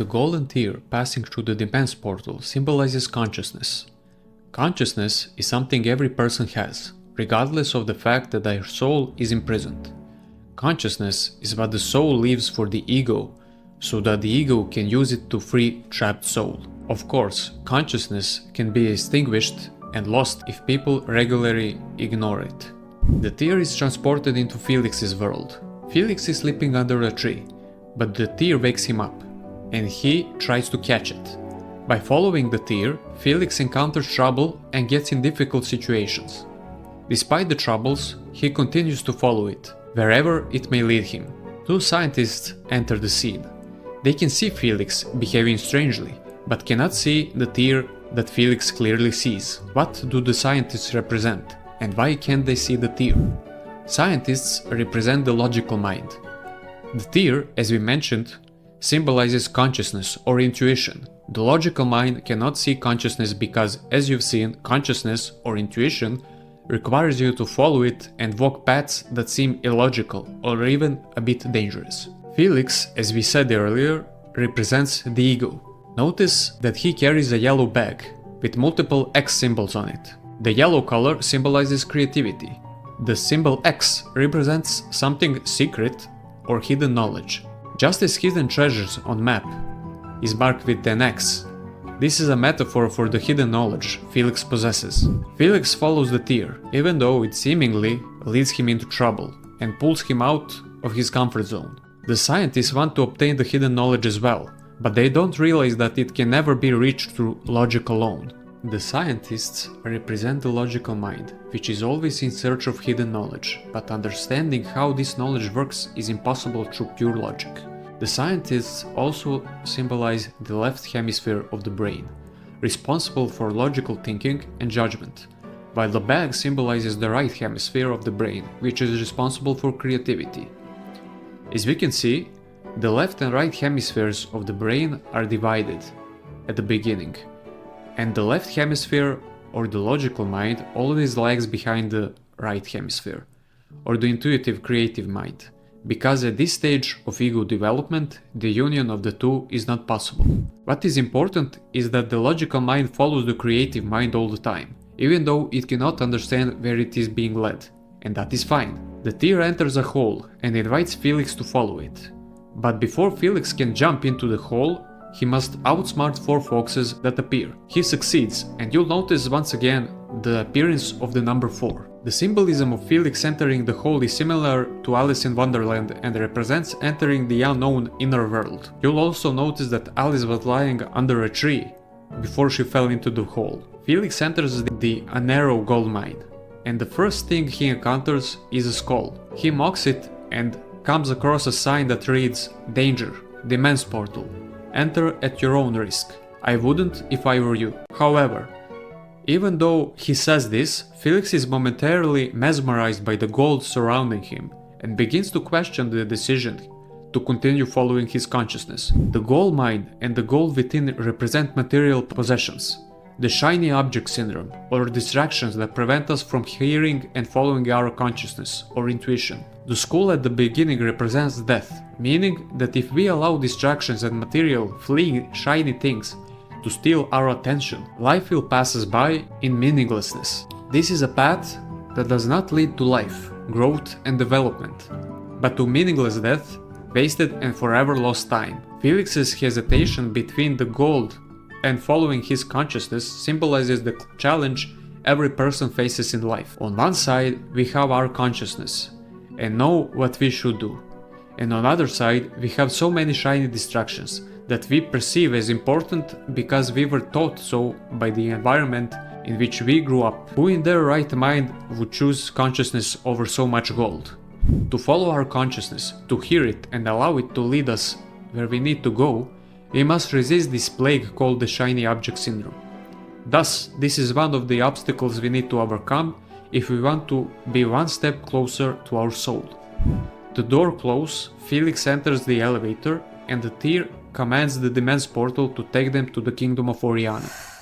The golden tear passing through the defense portal symbolizes consciousness. Consciousness is something every person has, regardless of the fact that their soul is imprisoned. Consciousness is what the soul leaves for the ego, so that the ego can use it to free trapped soul. Of course, consciousness can be extinguished and lost if people regularly ignore it. The tear is transported into Felix's world. Felix is sleeping under a tree, but the tear wakes him up, and he tries to catch it. By following the tear, Felix encounters trouble and gets in difficult situations. Despite the troubles, he continues to follow it, wherever it may lead him. Two scientists enter the scene. They can see Felix behaving strangely, but cannot see the tear that Felix clearly sees. What do the scientists represent, and why can't they see the tear? Scientists represent the logical mind. The tear, as we mentioned, symbolizes consciousness or intuition. The logical mind cannot see consciousness because, as you've seen, consciousness or intuition requires you to follow it and walk paths that seem illogical or even a bit dangerous. Felix, as we said earlier, represents the ego. Notice that he carries a yellow bag with multiple X symbols on it. The yellow color symbolizes creativity. The symbol X represents something secret or hidden knowledge. Just as hidden treasures on map is marked with an X, this is a metaphor for the hidden knowledge Felix possesses. Felix follows the tear, even though it seemingly leads him into trouble and pulls him out of his comfort zone. The scientists want to obtain the hidden knowledge as well, but they don't realize that it can never be reached through logic alone. The scientists represent the logical mind, which is always in search of hidden knowledge, but understanding how this knowledge works is impossible through pure logic. The scientists also symbolize the left hemisphere of the brain, responsible for logical thinking and judgment, while the bag symbolizes the right hemisphere of the brain, which is responsible for creativity. As we can see, the left and right hemispheres of the brain are divided at the beginning, and the left hemisphere or the logical mind always lags behind the right hemisphere, or the intuitive creative mind, because at this stage of ego development, the union of the two is not possible. What is important is that the logical mind follows the creative mind all the time, even though it cannot understand where it is being led, and that is fine. The tear enters a hole and invites Felix to follow it. But before Felix can jump into the hole, he must outsmart four foxes that appear. He succeeds, and you'll notice once again the appearance of the number 4. The symbolism of Felix entering the hole is similar to Alice in Wonderland and represents entering the unknown inner world. You'll also notice that Alice was lying under a tree before she fell into the hole. Felix enters the narrow gold mine, and the first thing he encounters is a skull. He mocks it and comes across a sign that reads, "Danger, Demen's Portal. Enter at your own risk. I wouldn't if I were you." However, even though he says this, Felix is momentarily mesmerized by the gold surrounding him and begins to question the decision to continue following his consciousness. The gold mine and the gold within represent material possessions, the shiny object syndrome, or distractions that prevent us from hearing and following our consciousness or intuition. The skull at the beginning represents death, meaning that if we allow distractions and material, fleeing, shiny things to steal our attention, life will pass us by in meaninglessness. This is a path that does not lead to life, growth and development, but to meaningless death, wasted and forever lost time. Felix's hesitation between the gold and following his consciousness symbolizes the challenge every person faces in life. On one side, we have our consciousness and know what we should do. And on the other side, we have so many shiny distractions that we perceive as important because we were taught so by the environment in which we grew up. Who in their right mind would choose consciousness over so much gold? To follow our consciousness, to hear it and allow it to lead us where we need to go, we must resist this plague called the shiny object syndrome. Thus, this is one of the obstacles we need to overcome if we want to be one step closer to our soul. The door closes, Felix enters the elevator, and the tear commands the Demen's Portal to take them to the kingdom of Oriana.